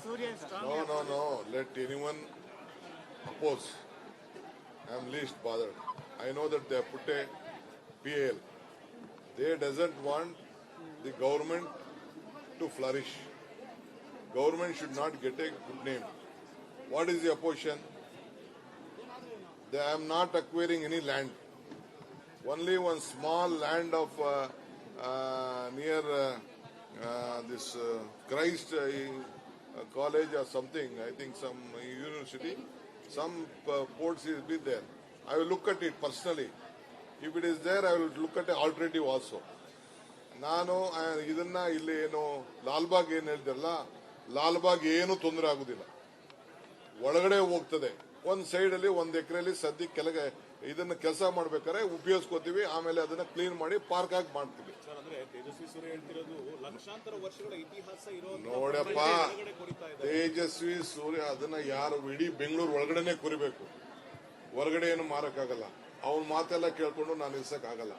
No. Let anyone oppose. I am least bothered. I know that they have put a PAL. They doesn't want the government to flourish. Government should not get a good name. What is the opposition? They am not acquiring any land. Only one small land of near this Christ college or something. I think some university, some ports is be there. I will look at it personally. If it is there, I will look at an alternative also. ನಾನು ಇದನ್ನ ಇಲ್ಲಿ ಏನು ಲಾಲ್ಬಾಗ್ ಏನು ಹೇಳ್ತಾರಲ್ಲ, ಲಾಲ್ಬಾಗ್ ಏನು ತೊಂದರೆ ಆಗುದಿಲ್ಲ, ಒಳಗಡೆ ಹೋಗ್ತದೆ. ಒಂದ್ ಸೈಡ್ ಅಲ್ಲಿ 1 ಎಕರೆಯಲ್ಲಿ ಸದ್ಯಕ್ಕೆ ಕೆಳಗೆ ಇದನ್ನ ಕೆಲಸ ಮಾಡ್ಬೇಕಾದ್ರೆ ಉಪಯೋಗಿಸ್ಕೋತೀವಿ, ಆಮೇಲೆ ಅದನ್ನ ಕ್ಲೀನ್ ಮಾಡಿ ಪಾರ್ಕ್ ಆಗಿ ಮಾಡ್ತೀವಿ. ನೋಡಪ್ಪ, ತೇಜಸ್ವಿ ಸೂರ್ಯ ಅದನ್ನ ಯಾರು ಇಡೀ ಬೆಂಗಳೂರು ಒಳಗಡೆನೆ ಕುರಿಬೇಕು, ಹೊರಗಡೆ ಏನು ಮಾರಕ್ಕಾಗಲ್ಲ. ಅವನ ಮಾತೆಲ್ಲ ಕೇಳ್ಕೊಂಡು ನಾನು ನಿಲ್ಸಕ್ಕಾಗಲ್ಲ.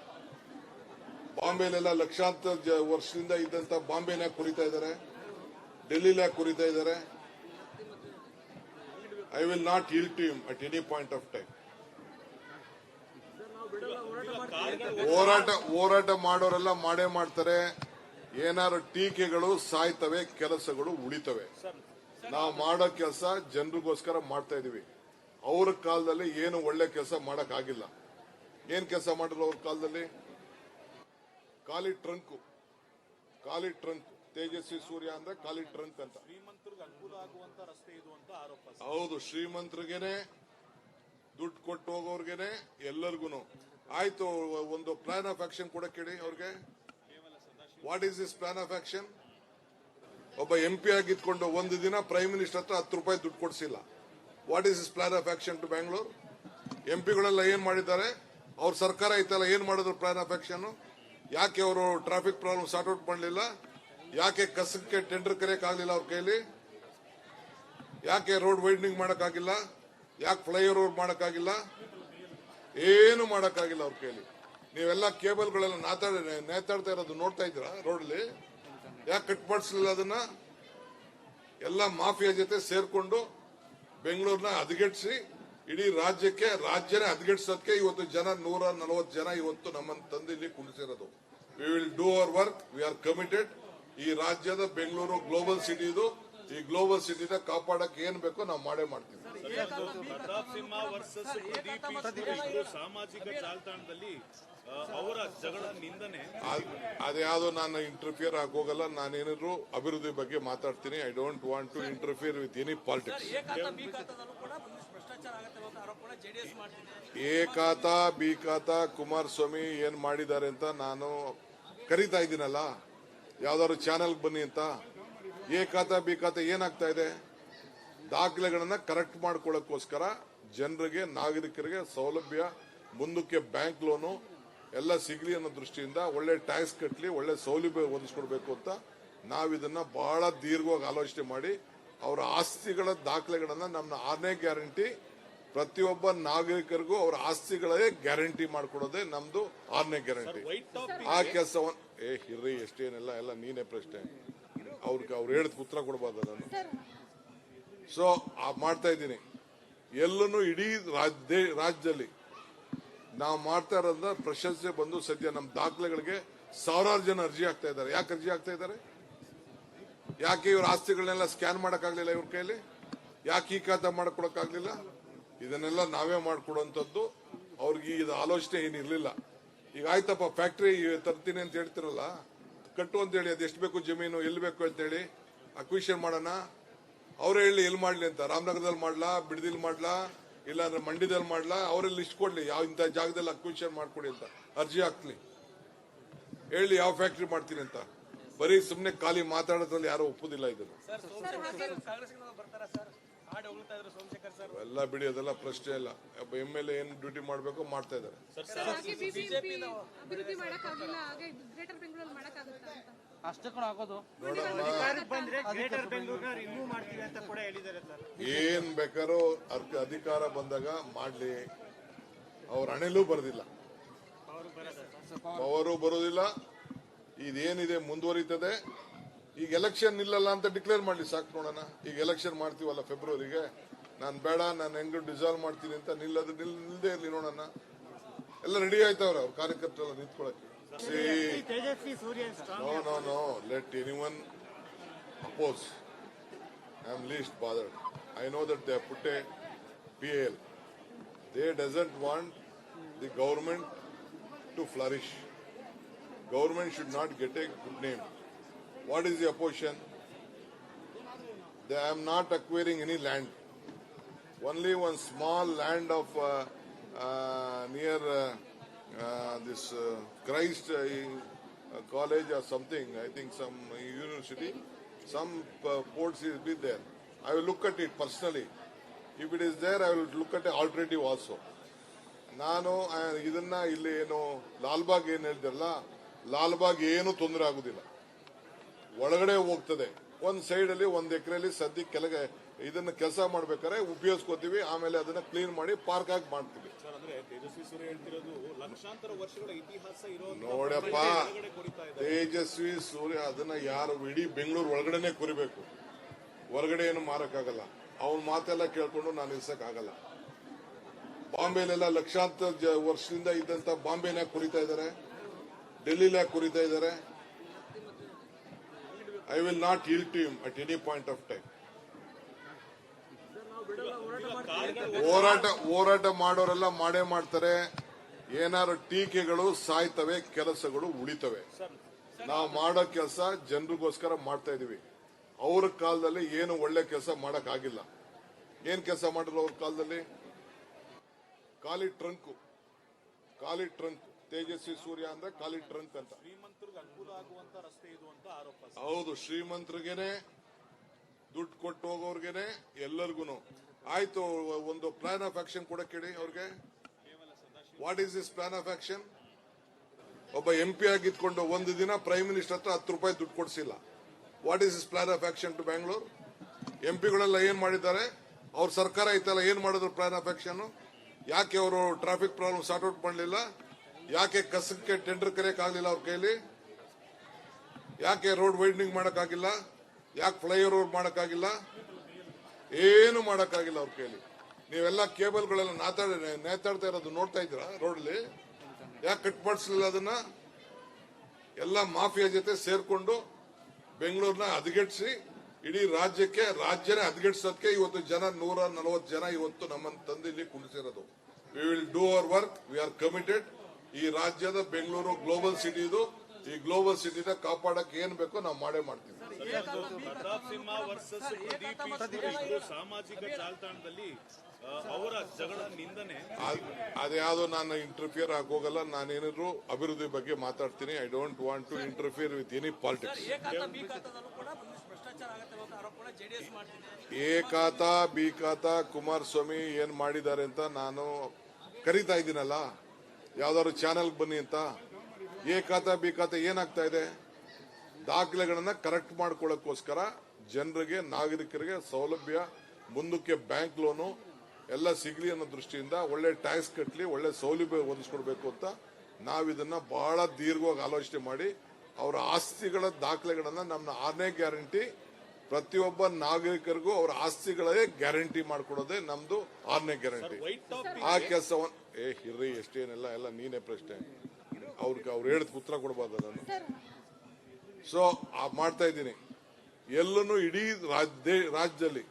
ಬಾಂಬೆಲೆಲ್ಲ ಲಕ್ಷಾಂತರ ವರ್ಷದಿಂದ ಇದ್ದಂತ ಬಾಂಬೆನ ಕುರಿತಾ ಇದ್ದಾರೆ, ಡೆಲ್ಲಿಲ ಕುರಿತಾ ಇದ್ದಾರೆ. I will not yield to him at any point of time. ಹೋರಾಟ ಮಾಡೋರೆಲ್ಲ ಮಾಡೇ ಮಾಡ್ತಾರೆ. ಏನಾದ್ರು ಟೀಕೆಗಳು ಸಾಯ್ತವೆ, ಕೆಲಸಗಳು ಉಳಿತವೆ. ನಾವು ಮಾಡೋ ಕೆಲಸ ಜನರಿಗೋಸ್ಕರ ಮಾಡ್ತಾ ಇದೀವಿ. ಅವ್ರ ಕಾಲದಲ್ಲಿ ಏನು ಒಳ್ಳೆ ಕೆಲಸ ಮಾಡಕ್ ಆಗಿಲ್ಲ. ಏನ್ ಕೆಲಸ ಮಾಡಿದ್ರು ಅವ್ರ ಕಾಲದಲ್ಲಿ? ಖಾಲಿ ಟ್ರಂಕ್. ತೇಜಸ್ವಿ ಸೂರ್ಯ ಅಂದ್ರೆ ಖಾಲಿ ಟ್ರಂಕ್ ಅಂತ. ಹೌದು, ಶ್ರೀಮಂತರಿಗೇನೆ, ದುಡ್ಡು ಕೊಟ್ಟು ಹೋಗೋರ್ಗೆನೆ, ಎಲ್ಲರಿಗೂ ಆಯ್ತು. ಒಂದು ಪ್ಲಾನ್ ಆಫ್ ಆಕ್ಷನ್ ಕೂಡ ಕೇಳಿ ಅವ್ರಿಗೆ. What is this plan of action? ಒಬ್ಬ MP ಆಗಿದ್ಕೊಂಡು ಒಂದು ದಿನ ಪ್ರೈಮ್ ಮಿನಿಸ್ಟರ್ ಹತ್ರ 10 ರೂಪಾಯಿ ದುಡ್ಡು ಕೊಡಿಸಿಲ್ಲ. What is this plan of action to Bangalore? MP ಗಳೆಲ್ಲ ಏನ್ ಮಾಡಿದ್ದಾರೆ? ಅವ್ರ ಸರ್ಕಾರ ಐತಲ್ಲ, ಏನ್ ಮಾಡಿದ್ರು ಪ್ಲಾನ್ ಆಫ್ ಆಕ್ಷನ್? ಯಾಕೆ ಅವರು ಟ್ರಾಫಿಕ್ ಪ್ರಾಬ್ಲಮ್ ಸಾರ್ಟ್ ಔಟ್ ಮಾಡಲಿಲ್ಲ? ಯಾಕೆ ಕಸಕ್ಕೆ ಟೆಂಡರ್ ಕರೆಯಕ್ ಆಗ್ಲಿಲ್ಲ ಅವ್ರ ಕೈಲಿ? ಯಾಕೆ ರೋಡ್ ವೈಡನಿಂಗ್ ಮಾಡಕ್ಕಾಗಿಲ್ಲ? ಯಾಕೆ ಫ್ಲೈಓವರ್ ಮಾಡಕ್ಕಾಗಿಲ್ಲ? ಏನು ಮಾಡಕ್ಕಾಗಿಲ್ಲ ಅವ್ರ ಕೈಲಿ. ನೀವೆಲ್ಲ ಕೇಬಲ್ಗಳೆಲ್ಲ ನೇತಾಡ್ತಾ ಇರೋದು ನೋಡ್ತಾ ಇದ್ದೀರಾ ರೋಡಲ್ಲಿ? ಯಾಕೆ ಕಟ್ ಮಾಡಿಸ್ಲಿಲ್ಲ ಅದನ್ನ? ಎಲ್ಲ ಮಾಫಿಯಾ ಜೊತೆ ಸೇರ್ಕೊಂಡು ಬೆಂಗಳೂರನ್ನ ಹದಗೆಡಿಸಿ ಇಡೀ ರಾಜ್ಯನೇ ಹದಗೆಡಿಸೋದಕ್ಕೆ ಇವತ್ತು 140 ಜನ ಇವತ್ತು ನಮ್ಮನ್ನು ತಂದು ಇಲ್ಲಿ ಕುಣಿಸಿರೋದು. We will do our work. We are committed. ಈ ರಾಜ್ಯದ ಬೆಂಗಳೂರು ಗ್ಲೋಬಲ್ ಸಿಟಿ ಇದು. ಈ ಗ್ಲೋಬಲ್ ಸಿಟಿನ ಕಾಪಾಡಕ್ಕೆ ಏನ್ ಬೇಕೋ ನಾವು ಮಾಡೇ ಮಾಡ್ತೀವಿ. ಸಾಮಾಜಿಕ ಜಾಲತಾಣದಲ್ಲಿ ಅವರ ಜಗಳ ನಿಂದನೆ ಅದ್ಯಾವುದೋ ನಾನು ಇಂಟರ್ಫಿಯರ್ ಆಗೋಗಲ್ಲ. ನಾನೇನಾದ್ರು ಅಭಿವೃದ್ಧಿ ಬಗ್ಗೆ ಮಾತಾಡ್ತೀನಿ. I don't want to interfere with any politics. A khata B khata Kumaraswamy ಏನ್ ಮಾಡಿದ್ದಾರೆ ಅಂತ ನಾನು ಕರೀತಾ ಇದ್ದೀನಲ್ಲ, ಯಾವ್ದಾದ್ರು ಚಾನೆಲ್ ಬನ್ನಿ ಅಂತ. ಎ ಖಾತಾ ಬಿ ಖಾತಾ ಏನಾಗ್ತಾ ಇದೆ? ದಾಖಲೆಗಳನ್ನ ಕರೆಕ್ಟ್ ಮಾಡ್ಕೊಳ್ಳೋಕ್ಕೋಸ್ಕರ ಜನರಿಗೆ, ನಾಗರಿಕರಿಗೆ ಸೌಲಭ್ಯ, ಮುಂದಕ್ಕೆ ಬ್ಯಾಂಕ್ ಲೋನು ಎಲ್ಲ ಸಿಗ್ಲಿ ಅನ್ನೋ ದೃಷ್ಟಿಯಿಂದ ಒಳ್ಳೆ ಟ್ಯಾಕ್ಸ್ ಕಟ್ಟಲಿ, ಒಳ್ಳೆ ಸೌಲಭ್ಯ ಒದಗಿಸ್ಕೊಡ್ಬೇಕು ಅಂತ ನಾವಿದನ್ನ ಬಹಳ ದೀರ್ಘವಾಗಿ ಆಲೋಚನೆ ಮಾಡಿ ಅವರ ಆಸ್ತಿಗಳ ದಾಖಲೆಗಳನ್ನ ನಮ್ಮ 6ನೇ ಗ್ಯಾರಂಟಿ, ಪ್ರತಿಯೊಬ್ಬ ನಾಗರಿಕರಿಗೂ ಅವರ ಆಸ್ತಿಗಳೇ ಗ್ಯಾರಂಟಿ ಮಾಡ್ಕೊಡೋದೇ ನಮ್ದು 6ನೇ ಗ್ಯಾರಂಟಿ. ಆ ಕೆಲಸವನ್ನು ಹಿರ್ರಿ ಎಷ್ಟೇನೆಲ್ಲ ಎಲ್ಲ ನೀನೇ ಪ್ರಶ್ನೆ, ಅವ್ರು ಹೇಳಿದ ಉತ್ತರ ಕೊಡಬಾರ್ದು ನಾನು. ಸೊ ಮಾಡ್ತಾ ಇದ್ದೀನಿ. ಎಲ್ಲನೂ ಇಡೀ ರಾಜ್ಯದಲ್ಲಿ ನಾವು ಮಾಡ್ತಾ ಇರೋದ್ರಿಂದ ಪ್ರಶಸ್ತಿ ಬಂದು ಸದ್ಯ ನಮ್ಮ ದಾಖಲೆಗಳಿಗೆ 1000 ಜನ ಅರ್ಜಿ ಆಗ್ತಾ ಇದ್ದಾರೆ. ಯಾಕೆ ಅರ್ಜಿ ಆಗ್ತಾ ಇದ್ದಾರೆ? ಯಾಕೆ ಇವ್ರ ಆಸ್ತಿಗಳನ್ನೆಲ್ಲ ಸ್ಕ್ಯಾನ್ ಮಾಡಕ್ಕಾಗ್ಲಿಲ್ಲ ಇವ್ರ ಕೈಲಿ? ಯಾಕೆ ಈ ಖಾತಾ ಮಾಡ್ಕೊಡಕ್ಕಾಗ್ಲಿಲ್ಲ? ಇದನ್ನೆಲ್ಲ ನಾವೇ ಮಾಡ್ಕೊಡುವಂಥದ್ದು. ಅವ್ರಿಗೆ ಇದು ಆಲೋಚನೆ ಏನಿರ್ಲಿಲ್ಲ. ಈಗ ಆಯ್ತಪ್ಪ, ಫ್ಯಾಕ್ಟ್ರಿ ತರ್ತೀನಿ ಅಂತ ಹೇಳ್ತಿರಲ್ಲ, ಕಟ್ಟು ಅಂತ ಹೇಳಿ, ಅದೆಷ್ಟು ಬೇಕು ಜಮೀನು, ಎಲ್ಲಿ ಬೇಕು ಅಂತ ಹೇಳಿ ಅಕ್ವಿಷನ್ ಮಾಡೋಣ. ಅವರೇ ಹೇಳಿ ಎಲ್ಲಿ ಮಾಡ್ಲಿ ಅಂತ. ರಾಮನಗರದಲ್ಲಿ ಮಾಡ್ಲಾ, ಬಿಡದಿಲ್ ಮಾಡ್ಲಾ, ಇಲ್ಲಾಂದ್ರೆ ಮಂಡ್ಯದಲ್ಲಿ ಮಾಡ್ಲಾ? ಅವರಲ್ಲಿ ಲಿಸ್ಟ್ ಕೊಡ್ಲಿ, ಯಾವ ಇಂಥ ಜಾಗದಲ್ಲಿ ಅಕ್ವಿಷನ್ ಮಾಡ್ಕೊಡಿ ಅಂತ ಅರ್ಜಿ ಹಾಕ್ಲಿ. ಹೇಳಿ ಯಾವ ಫ್ಯಾಕ್ಟ್ರಿ ಮಾಡ್ತೀನಿ ಅಂತ. ಬರೀ ಸುಮ್ನೆ ಖಾಲಿ ಮಾತಾಡೋದ್ರಲ್ಲಿ ಯಾರು ಒಪ್ಪುದಿಲ್ಲ ಇದನ್ನು. ಎಲ್ಲ ಬಿಡಿ, ಅದೆಲ್ಲ ಪ್ರಶ್ನೆ ಇಲ್ಲ. MLA ಏನ್ ಡ್ಯೂಟಿ ಮಾಡ್ಬೇಕು ಮಾಡ್ತಾ ಇದ್ದಾರೆ. ಏನ್ ಬೇಕಾದ್ರೂ ಅಧಿಕಾರ ಬಂದಾಗ ಮಾಡ್ಲಿ. ಅವ್ರ ಹಣೆಲೂ ಬರೋದಿಲ್ಲ, ಅವರು ಬರೋದಿಲ್ಲ. ಇದೇನಿದೆ ಮುಂದುವರಿತದೆ. ಈಗ ಎಲೆಕ್ಷನ್ ನಿಲ್ಲಲ್ಲ ಅಂತ ಡಿಕ್ಲೇರ್ ಮಾಡ್ಲಿ ಸಾಕು ನೋಡೋಣ. ಈಗ ಎಲೆಕ್ಷನ್ ಮಾಡ್ತೀವಲ್ಲ ಫೆಬ್ರವರಿಗೆ, ನಾನು ಬೇಡ ನಾನು ಹೆಂಗ್ ಡಿಸಾಲ್ವ್ ಮಾಡ್ತೀನಿ ಅಂತ ನಿಲ್ಲದೆ ಇರ್ಲಿ ನೋಡೋಣ. ಎಲ್ಲ ರೆಡಿ ಆಯ್ತವ್ರೆ ಅವ್ರ ಕಾರ್ಯಕರ್ತರೆಲ್ಲ ನಿಂತ್ಕೊಳಕ್ಕೆ. No. Let anyone oppose. I am least bothered. I know that they have put a PAL. They doesn't want the government to flourish. Government should not get a good name. What is the opposition? They am not acquiring any land. Only one small land of near this Christ college or something. I think some university, some ports is be there. I will look at it personally. If it is there, I will look at an alternative also. ನಾನು ಇದನ್ನ ಇಲ್ಲಿ ಏನು ಲಾಲ್ಬಾಗ್ ಏನ್ ಹೇಳಿದ್ರಲ್ಲ, ಲಾಲ್ಬಾಗ್ ಏನು ತೊಂದರೆ ಆಗುದಿಲ್ಲ, ಒಳಗಡೆ ಹೋಗ್ತದೆ. ಒಂದ್ ಸೈಡ್ ಅಲ್ಲಿ 1 ಎಕರೆಯಲ್ಲಿ ಸದ್ಯಕ್ಕೆ ಕೆಳಗೆ ಇದನ್ನ ಕೆಲಸ ಮಾಡ್ಬೇಕಾದ್ರೆ ಉಪಯೋಗಿಸ್ಕೋತೀವಿ, ಆಮೇಲೆ ಅದನ್ನ ಕ್ಲೀನ್ ಮಾಡಿ ಪಾರ್ಕ್ ಆಗಿ ಮಾಡ್ತೀವಿ. ತೇಜಸ್ವಿ ಸೂರ್ಯ ಹೇಳ್ತಿರೋದು ಲಕ್ಷಾಂತರ ವರ್ಷಗಳ ಇತಿಹಾಸ ಇರೋ ನೋಡಪ್ಪ, ತೇಜಸ್ವಿ ಸೂರ್ಯ ಅದನ್ನ ಯಾರು ಇಡೀ ಬೆಂಗಳೂರು ಒಳಗಡೆನೆ ಕುರಿಬೇಕು, ಹೊರಗಡೆ ಏನು ಮಾರಕ್ಕಾಗಲ್ಲ. ಅವನ ಮಾತೆಲ್ಲ ಕೇಳ್ಕೊಂಡು ನಾನು ನಿಲ್ಸಕ್ ಆಗಲ್ಲ. ಬಾಂಬೆಲೆಲ್ಲ ಲಕ್ಷಾಂತರ ವರ್ಷದಿಂದ ಇದ್ದಂತ ಬಾಂಬೆನ ಕುರಿತಾ ಇದ್ದಾರೆ, ಡೆಲ್ಲಿಲ ಕುರಿತಾ ಇದ್ದಾರೆ. I will not yield to him at any point of time. ಹೋರಾಟ ಮಾಡೋರೆಲ್ಲ ಮಾಡೇ ಮಾಡ್ತಾರೆ. ಏನಾದ್ರು ಟೀಕೆಗಳು ಸಾಯ್ತವೆ, ಕೆಲಸಗಳು ಉಳಿತವೆ. ನಾವು ಮಾಡೋ ಕೆಲಸ ಜನರಿಗೋಸ್ಕರ ಮಾಡ್ತಾ ಇದೀವಿ. ಅವ್ರ ಕಾಲದಲ್ಲಿ ಏನು ಒಳ್ಳೆ ಕೆಲಸ ಮಾಡಕ್ ಆಗಿಲ್ಲ. ಏನ್ ಕೆಲಸ ಮಾಡಿದ್ರು ಅವ್ರ ಕಾಲದಲ್ಲಿ? ಖಾಲಿ ಟ್ರಂಕ್. ತೇಜಸ್ವಿ ಸೂರ್ಯ ಅಂದ್ರೆ ಖಾಲಿ ಟ್ರಂಕ್ ಅಂತ. ಶ್ರೀಮಂತರಿಗೆ ಅನುಕೂಲ ಆಗುವಂತ ರಸ್ತೆ ಇದು ಅಂತ ಆರೋಪ. ಹೌದು, ಶ್ರೀಮಂತರಿಗೇನೆ, ದುಡ್ಡು ಕೊಟ್ಟು ಹೋಗೋರ್ಗೆನೆ, ಎಲ್ಲರಿಗೂ. ಆಯ್ತು, ಒಂದು ಪ್ಲಾನ್ ಆಫ್ ಆಕ್ಷನ್ ಕೂಡ ಕೇಳಿ ಅವ್ರಿಗೆ. What is this plan of action? ಒಬ್ಬ MP ಆಗಿದ್ಕೊಂಡು ಒಂದು ದಿನ ಪ್ರೈಮ್ ಮಿನಿಸ್ಟರ್ ಹತ್ರ 10 ರೂಪಾಯಿ ದುಡ್ಡು ಕೊಡಿಸಿಲ್ಲ. What is this plan of action to Bangalore? MP ಏನ್ ಮಾಡಿದ್ದಾರೆ? ಅವ್ರ ಸರ್ಕಾರ ಐತಲ್ಲ, ಏನ್ ಮಾಡಿದ್ರು ಪ್ಲಾನ್ ಆಫ್ ಆಕ್ಷನ್? ಯಾಕೆ ಅವರು ಟ್ರಾಫಿಕ್ ಪ್ರಾಬ್ಲಮ್ ಸಾರ್ಟ್ ಔಟ್ ಮಾಡಲಿಲ್ಲ? ಯಾಕೆ ಕಸಕ್ಕೆ ಟೆಂಡರ್ ಕರೆಯಕ್ ಆಗ್ಲಿಲ್ಲ ಅವ್ರ ಕೈಲಿ? ಯಾಕೆ ರೋಡ್ ವೈಡನಿಂಗ್ ಮಾಡಕ್ಕಾಗಿಲ್ಲ? ಯಾಕೆ ಫ್ಲೈಓವರ್ ಮಾಡಕ್ಕಾಗಿಲ್ಲ? ಏನು ಮಾಡಕ್ಕಾಗಿಲ್ಲ ಅವ್ರ ಕೈಲಿ. ನೀವೆಲ್ಲ ಕೇಬಲ್ಗಳೆಲ್ಲ ನೇತಾಡ್ತಾ ಇರೋದು ನೋಡ್ತಾ ಇದ್ದೀರಾ ರೋಡ್ಲಿ? ಯಾಕೆ ಕಟ್ ಮಾಡಿಸ್ಲಿಲ್ಲ ಅದನ್ನ? ಎಲ್ಲ ಮಾಫಿಯಾ ಜೊತೆ ಸೇರ್ಕೊಂಡು ಬೆಂಗಳೂರನ್ನ ಹದಗೆಡ್ಸಿ ಇಡೀ ರಾಜ್ಯನೇ ಹದಗೆಡ್ಸೋದಕ್ಕೆ ಇವತ್ತು 140 ಜನ ಇವತ್ತು ನಮ್ಮನ್ನು ತಂದು ಇಲ್ಲಿ ಕುಣಿಸಿರೋದು. We will do our work. We are committed. ಈ ರಾಜ್ಯದ ಬೆಂಗಳೂರು ಗ್ಲೋಬಲ್ ಸಿಟಿ ಇದು. ಈ ಗ್ಲೋಬಲ್ ಸಿಟಿನ ಕಾಪಾಡಕ್ಕೆ ಏನ್ ಬೇಕೋ ನಾವು ಮಾಡೇ ಮಾಡ್ತೀವಿ. ಪ್ರತಾಪ್ ಸಿಂಹ ವರ್ಸಸ್ ಪ್ರದೀಪ್ ಈಶ್ವರ್ ಸಾಮಾಜಿಕ ಜಾಲತಾಣದಲ್ಲಿ ಅವರ ಜಗಳ ನಿಂದನೆ. ಅದ್ಯಾವುದೋ ನಾನು ಇಂಟರ್ಫಿಯರ್ ಆಗೋಗಲ್ಲ. ನಾನೇನಾದ್ರು ಅಭಿವೃದ್ಧಿ ಬಗ್ಗೆ ಮಾತಾಡ್ತೀನಿ. I don't want to interfere with any politics. A khata B khata Kumaraswamy ಏನ್ ಮಾಡಿದ್ದಾರೆ ಅಂತ ನಾನು ಕರೀತಾ ಇದ್ದೀನಲ್ಲ, ಯಾವ್ದಾದ್ರು ಚಾನೆಲ್ ಬನ್ನಿ ಅಂತ. ಎ ಖಾತಾ ಬಿ ಖಾತಾ ಏನಾಗ್ತಾ ಇದೆ? ದಾಖಲೆಗಳನ್ನ ಕರೆಕ್ಟ್ ಮಾಡ್ಕೊಳ್ಳೋಕ್ಕೋಸ್ಕರ ಜನರಿಗೆ, ನಾಗರಿಕರಿಗೆ ಸೌಲಭ್ಯ, ಮುಂದಕ್ಕೆ ಬ್ಯಾಂಕ್ ಲೋನು ಎಲ್ಲ ಸಿಗ್ಲಿ ಅನ್ನೋ ದೃಷ್ಟಿಯಿಂದ ಒಳ್ಳೆ ಟ್ಯಾಕ್ಸ್ ಕಟ್ಟಲಿ, ಒಳ್ಳೆ ಸೌಲಭ್ಯ ಒದಗಿಸ್ಕೊಡ್ಬೇಕು ಅಂತ ನಾವಿದನ್ನ ಬಹಳ ದೀರ್ಘವಾಗಿ ಆಲೋಚನೆ ಮಾಡಿ ಅವರ ಆಸ್ತಿಗಳ ದಾಖಲೆಗಳನ್ನ ನಮ್ಮ 6ನೇ ಗ್ಯಾರಂಟಿ, ಪ್ರತಿಯೊಬ್ಬ ನಾಗರಿಕರಿಗೂ ಅವರ ಆಸ್ತಿಗಳೇ ಗ್ಯಾರಂಟಿ ಮಾಡ್ಕೊಡೋದೇ ನಮ್ದು 6ನೇ ಗ್ಯಾರಂಟಿ. ಆ ಕೆಲಸವನ್ನು ಹಿರ್ರಿ ಎಷ್ಟೇನೆಲ್ಲ ಎಲ್ಲ ನೀನೇ ಪ್ರಶ್ನೆ, ಅವ್ರು ಹೇಳಿದ ಉತ್ತರ ಕೊಡಬಾರ್ದು ನಾನು. ಸೊ ಮಾಡ್ತಾ ಇದ್ದೀನಿ. ಎಲ್ಲನೂ ಇಡೀ ರಾಜ್ಯದಲ್ಲಿ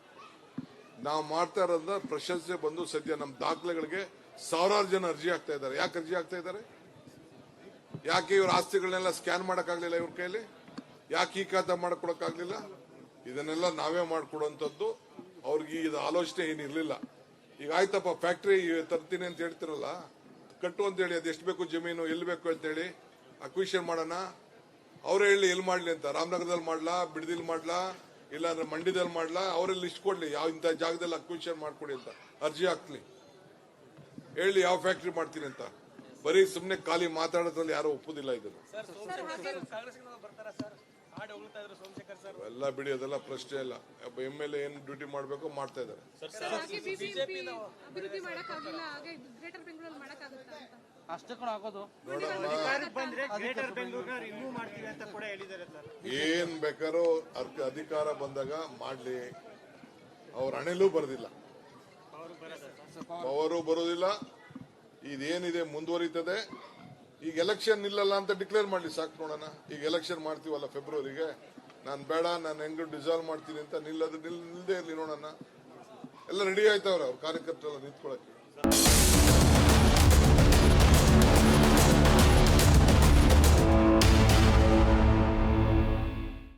ನಾವು ಮಾಡ್ತಾ ಇರೋದ್ರಿಂದ ಪ್ರಶಂಸೆ ಬಂದು ಸದ್ಯ ನಮ್ಮ ದಾಖಲೆಗಳಿಗೆ 1000 ಜನ ಅರ್ಜಿ ಆಗ್ತಾ ಇದ್ದಾರೆ. ಯಾಕೆ ಅರ್ಜಿ ಆಗ್ತಾ ಇದ್ದಾರೆ? ಯಾಕೆ ಇವ್ರ ಆಸ್ತಿಗಳನ್ನೆಲ್ಲ ಸ್ಕ್ಯಾನ್ ಮಾಡಕ್ಕಾಗ್ಲಿಲ್ಲ ಇವ್ರ ಕೈಲಿ? ಯಾಕೆ ಈ ಖಾತಾ ಮಾಡ್ಕೊಡಕ್ಕಾಗ್ಲಿಲ್ಲ? ಇದನ್ನೆಲ್ಲ ನಾವೇ ಮಾಡ್ಕೊಡುವಂಥದ್ದು. ಅವ್ರಿಗೆ ಇದು ಆಲೋಚನೆ ಏನಿರ್ಲಿಲ್ಲ. ಈಗ ಆಯ್ತಪ್ಪ ಫ್ಯಾಕ್ಟ್ರಿ ತರ್ತೀನಿ ಅಂತ ಹೇಳ್ತಿರಲ್ಲ, ಕಟ್ಟು ಅಂತ ಹೇಳಿ, ಅದೆಷ್ಟು ಬೇಕು ಜಮೀನು, ಎಲ್ಲಿ ಬೇಕು ಅಂತ ಹೇಳಿ ಅಕ್ವಿಷನ್ ಮಾಡೋಣ. ಅವರೇ ಹೇಳಿ ಎಲ್ಲಿ ಮಾಡ್ಲಿ ಅಂತ. ರಾಮನಗರದಲ್ಲಿ ಮಾಡ್ಲಾ, ಬಿಡದಿಲ್ ಮಾಡ್ಲಾ, ಇಲ್ಲಾಂದ್ರೆ ಮಂಡ್ಯದಲ್ಲಿ ಮಾಡ್ಲಾ? ಅವರೇ ಲಿಸ್ಟ್ ಕೊಡ್ಲಿ, ಯಾವ ಇಂಥ ಜಾಗದಲ್ಲಿ ಅಕ್ವಿಷನ್ ಮಾಡ್ಕೊಡಿ ಅಂತ ಅರ್ಜಿ ಹಾಕ್ಲಿ. ಹೇಳಿ ಯಾವ ಫ್ಯಾಕ್ಟ್ರಿ ಮಾಡ್ತೀನಿ ಅಂತ. ಬರೀ ಸುಮ್ನೆ ಖಾಲಿ ಮಾತಾಡೋದ್ರಲ್ಲಿ ಯಾರು ಒಪ್ಪುದಿಲ್ಲ ಇದನ್ನು. ಎಲ್ಲ ಬಿಡಿ, ಅದೆಲ್ಲ ಪ್ರಶ್ನೆ ಇಲ್ಲ. MLA ಏನ್ ಡ್ಯೂಟಿ ಮಾಡ್ಬೇಕು ಮಾಡ್ತಾ ಇದ್ದಾರೆ. ಅಷ್ಟೇ ಕೂಡ ಆಗೋದು. ನೋಡಮ್ಮ, ಅಧಿಕಾರಕ್ಕೆ ಬಂದ್ರೆ ಗ್ರೇಟರ್ ಬೆಂಗಳೂರಿನ ರಿಮೂವ್ ಮಾಡ್ತೀವಿ ಅಂತ ಕೂಡ ಹೇಳಿದ್ದಾರೆ ಸರ್. ಏನ್ ಬೇಕಾದ್ರೂ ಅಧಿಕಾರ ಬಂದಾಗ ಮಾಡ್ಲಿ. ಅವ್ರ ಹಣೆಲೂ ಬರೋದಿಲ್ಲ, ಅವರು ಬರೋದಿಲ್ಲ. ಇದೇನಿದೆ ಮುಂದುವರಿತದೆ. ಈಗ ಎಲೆಕ್ಷನ್ ನಿಲ್ಲಲ್ಲ ಅಂತ ಡಿಕ್ಲೇರ್ ಮಾಡ್ಲಿ, ಸಾಕು ನೋಡೋಣ. ಈಗ ಎಲೆಕ್ಷನ್ ಮಾಡ್ತೀವಲ್ಲ ಫೆಬ್ರವರಿಗೆ, ನಾನು ಬೇಡ, ನಾನು ಹೆಂಗ್ ಡಿಸಾಲ್ವ್ ಮಾಡ್ತೀನಿ ಅಂತ ನಿಲ್ಲದೆ ಇರ್ಲಿ ನೋಡೋಣ. ಎಲ್ಲ ರೆಡಿ ಆಯ್ತವ್ರೆ ಅವ್ರ ಕಾರ್ಯಕರ್ತರೆಲ್ಲ ನಿಂತ್ಕೊಳಕ್ಕೆ.